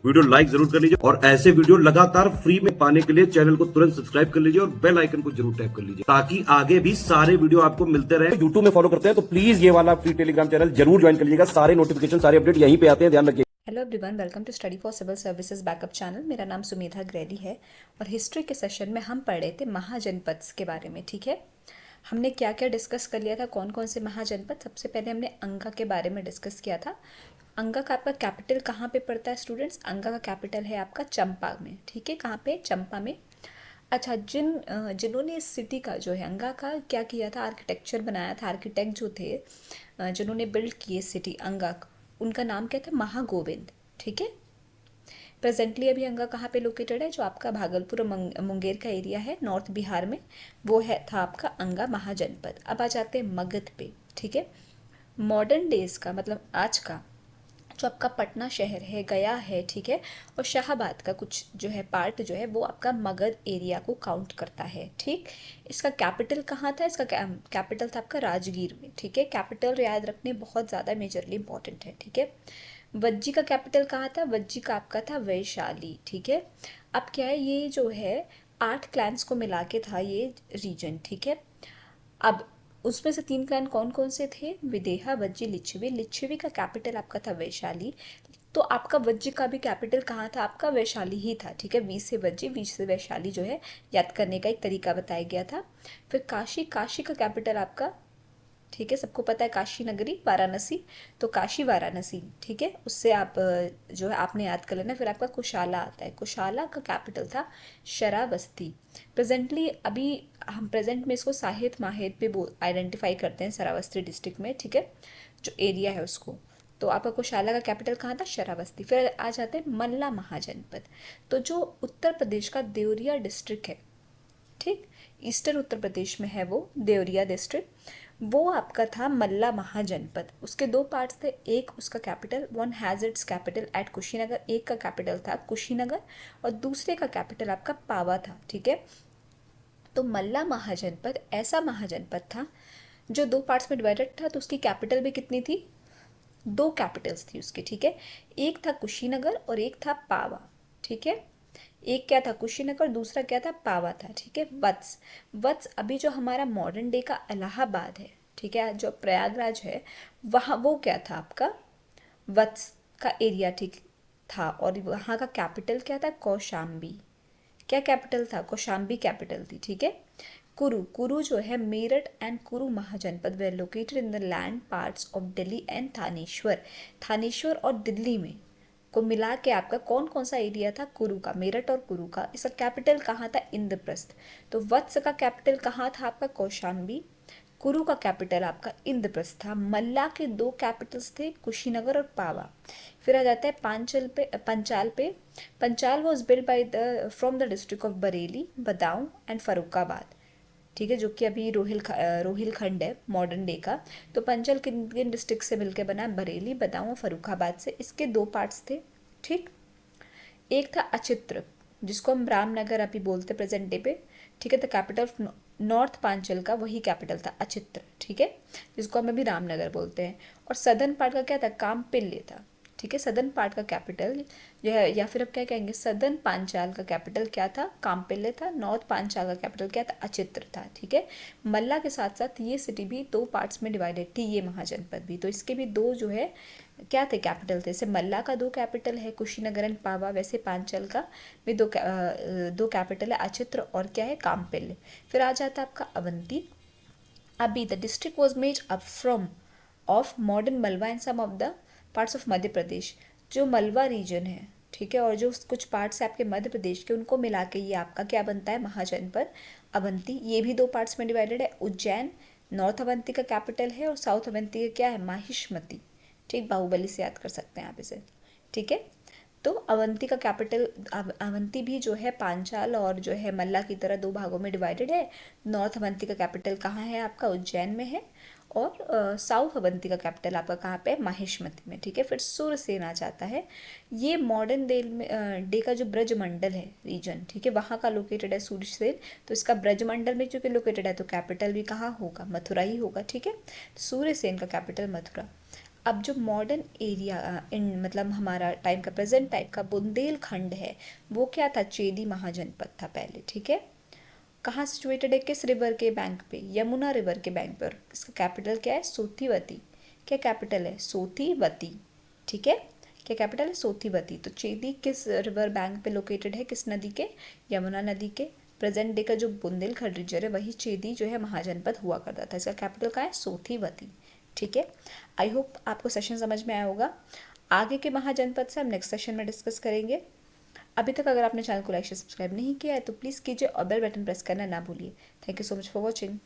Video like जरूर कर लीजिए और ऐसे वीडियो लगातार फ्री में पाने के लिए चैनल को तुरंत सब्सक्राइब कर लीजिए और बेल आइकन को जरूर टैप कर लीजिए ताकि आगे भी सारे वीडियो आपको मिलते रहे। यूट्यूब में फॉलो करते हैं तो प्लीज ये वाला फ्री टेलीग्राम चैनल जरूर ज्वाइन कर लीजिएगा। सारे नोटिफिकेशन सारे अपडेट यहीं पे आते हैं, ध्यान रखिए। Hello everyone, welcome to study for civil services backup channel. मेरा नाम सुमेधा ग्रेली है और हिस्ट्री के सेशन में हम पढ़ रहे थे महाजनपद के बारे में। ठीक है, हमने क्या क्या डिस्कस कर लिया था, कौन कौन से महाजनपद। सबसे पहले हमने अंगा के बारे में डिस्कस किया था। अंगा का आपका कैपिटल कहाँ पे पड़ता है स्टूडेंट्स? अंगा का कैपिटल है आपका चंपा में। ठीक है, कहाँ पे? चंपा में। अच्छा, जिन्होंने इस सिटी का जो है अंगा का क्या किया था, आर्किटेक्चर बनाया था, आर्किटेक्ट जो थे जिन्होंने बिल्ड किए सिटी अंगा, उनका नाम क्या था? महागोविंद। ठीक है, प्रेजेंटली अभी अंगा कहाँ पे लोकेटेड है? जो आपका भागलपुर और मुंगेर का एरिया है नॉर्थ बिहार में, वो है था आपका अंगा महाजनपद। अब आ जाते हैं मगध पे। ठीक है, मॉडर्न डेज का मतलब आज का जो आपका पटना शहर है, गया है, ठीक है, और शाहाबाद का कुछ जो है पार्ट जो है वो आपका मगध एरिया को काउंट करता है। ठीक, इसका कैपिटल कहाँ था? इसका कैपिटल था आपका राजगीर में। ठीक है, कैपिटल याद रखने बहुत ज़्यादा मेजरली इंपॉर्टेंट है। ठीक है, वज्जी का कैपिटल कहाँ था? वज्जी का आपका था वैशाली। ठीक है, अब क्या है, ये जो है 8 क्लैंस को मिला के था ये रीजन। ठीक है, अब उसमें से 3 क्लैन कौन कौन से थे? विदेहा, वज्जी, लिच्छवी। लिच्छवी का कैपिटल आपका था वैशाली, तो आपका वज्जी का भी कैपिटल कहाँ था? आपका वैशाली ही था। ठीक है, वी से वज्जी, वी से वैशाली जो है याद करने का एक तरीका बताया गया था। फिर काशी, काशी का कैपिटल आपका, ठीक है, सबको पता है काशी नगरी, वाराणसी, तो काशी वाराणसी। ठीक है, उससे आप जो है आपने याद कर लेना। फिर आपका कुशाला आता है, कुशाला का कैपिटल था श्रावस्ती। प्रेजेंटली अभी हम प्रेजेंट में इसको साहित माहित पे आइडेंटिफाई करते हैं श्रावस्ती डिस्ट्रिक्ट में। ठीक है, जो एरिया है उसको। तो आपका कुशाला का कैपिटल कहाँ था? श्रावस्ती। फिर आ जाते हैं मल्ला महाजनपद। तो जो उत्तर प्रदेश का देवरिया डिस्ट्रिक्ट है, ठीक, ईस्टर्न उत्तर प्रदेश में है वो देवरिया डिस्ट्रिक्ट, वो आपका था मल्ला महाजनपद। उसके 2 पार्ट्स थे, एक उसका capital, one has its capital eight Kushinagar, एक का कैपिटल था कुशीनगर और दूसरे का कैपिटल आपका पावा था। ठीक है, तो मल्ला महाजनपद ऐसा महाजनपद था जो 2 पार्ट्स में डिवाइडेड था। तो उसकी कैपिटल भी कितनी थी? 2 कैपिटल्स थी उसकी। ठीक है, एक था कुशीनगर और एक था पावा। ठीक है, एक क्या था? कुशीनगर, दूसरा क्या था? पावा था। ठीक है, वत्स, वत्स अभी जो हमारा मॉडर्न डे का इलाहाबाद है, ठीक है, जो प्रयागराज है, वहाँ वो क्या था आपका? वत्स का एरिया, ठीक था। और वहाँ का कैपिटल क्या था? कौशाम्बी। क्या कैपिटल था? कौशाम्बी कैपिटल थी। ठीक है, कुरु, कुरु जो है Meerut and Kuru mahajanapada were located in the land parts of Delhi and Thaneshwar. Thaneshwar और दिल्ली में को मिला के आपका कौन कौन सा एरिया था? कुरु का, मेरठ और कुरु का। इसका कैपिटल कहाँ था? इंद्रप्रस्थ। तो वत्स का कैपिटल कहाँ था आपका? कौशाम्बी। कुरु का कैपिटल आपका इंद्रप्रस्थ था। मल्ला के 2 कैपिटल्स थे, कुशीनगर और पावा। फिर आ जाता है पांचल पे, पंचाल पे। Panchal was build by the from the district of Bareilly, Badaun and Farrukhabad. ठीक है, जो कि अभी रोहिलखंड है मॉडर्न डे का। तो पंचल किन किन डिस्ट्रिक्ट से मिलकर बना? बरेली, बदाऊं और फरुखाबाद से। इसके 2 पार्ट्स थे। ठीक, एक था अचित्र, जिसको हम रामनगर अभी बोलते प्रेजेंट डे पे। ठीक है, the capital of north Panchal का वही कैपिटल था अचित्र। ठीक है, जिसको हम अभी रामनगर बोलते हैं। और सदर्न पार्ट का क्या था? कामपिल्ले था। ठीक है, सदर्न पार्ट का कैपिटल जो है, या फिर अब क्या कहेंगे, सदर्न पांचाल का कैपिटल क्या था? कामपिल्ले था। नॉर्थ पांचाल का कैपिटल क्या था? अचित्र था। ठीक है, मल्ला के साथ साथ ये सिटी भी 2 पार्ट्स में डिवाइडेड थी, ये महाजनपद भी। तो इसके भी 2 जो है क्या थे? कैपिटल थे। जैसे मल्ला का 2 कैपिटल है, कुशीनगर एंड पावा, वैसे पांचल का भी 2 कैपिटल है, अचित्र और क्या है? कामपिल्ले। फिर आ जाता है आपका अवंती। अभी the district was made up from of modern Malwa and some of the parts of Madhya Pradesh. जो मलवा रीजन है, ठीक है, और जो कुछ पार्ट्स है आपके मध्य प्रदेश के, उनको मिला के ये आपका क्या बनता है? महाजनपद अवंती। ये भी 2 पार्ट्स में डिवाइडेड है। उज्जैन नॉर्थ अवंती का कैपिटल है और साउथ अवंती का क्या है? माहिष्मती। ठीक, बाहुबली से याद कर सकते हैं आप इसे। ठीक है, तो अवंती का कैपिटल, अवंती भी जो है पांचाल और जो है मल्ला की तरह 2 भागों में डिवाइडेड है। नॉर्थ अवंती का कैपिटल कहाँ है आपका? उज्जैन में है। और साउथ अवंती का कैपिटल आपका कहाँ पे? माहिष्मती में। ठीक है, फिर सूरसेन आ जाता है। ये मॉडर्न डे का जो ब्रजमंडल है रीजन, ठीक है, वहाँ का लोकेटेड है सूरसेन। तो इसका ब्रजमंडल में चूँकि लोकेटेड है तो कैपिटल भी कहाँ होगा? मथुरा ही होगा। ठीक है, सूरसेन का कैपिटल मथुरा। अब जो मॉडर्न एरिया इन मतलब हमारा टाइम का प्रेजेंट टाइप का बुंदेलखंड है वो क्या था, चेदी महाजनपद था पहले, ठीक है। कहाँ सिचुएटेड है, किस रिवर के बैंक पे, यमुना रिवर के बैंक पे, और इसका कैपिटल क्या है, सोथीवती। क्या कैपिटल है, सोथीवती, ठीक है। क्या कैपिटल है, सोथीवती। तो चेदी किस रिवर बैंक पे लोकेटेड है, किस नदी के, यमुना नदी के। प्रेजेंट डे का जो बुंदेलखंड रीजन है वही चेदी जो है महाजनपद हुआ करता था। इसका कैपिटल क्या है, सोथीवती, ठीक है। आई होप आपको सेशन समझ में आया होगा। आगे के महाजनपद से हम नेक्स्ट सेशन में डिस्कस करेंगे। अभी तक अगर आपने चैनल को लाइक से सब्सक्राइब नहीं किया है तो प्लीज़ कीजिए और बेल बटन प्रेस करना ना भूलिए। Thank you so much for watching.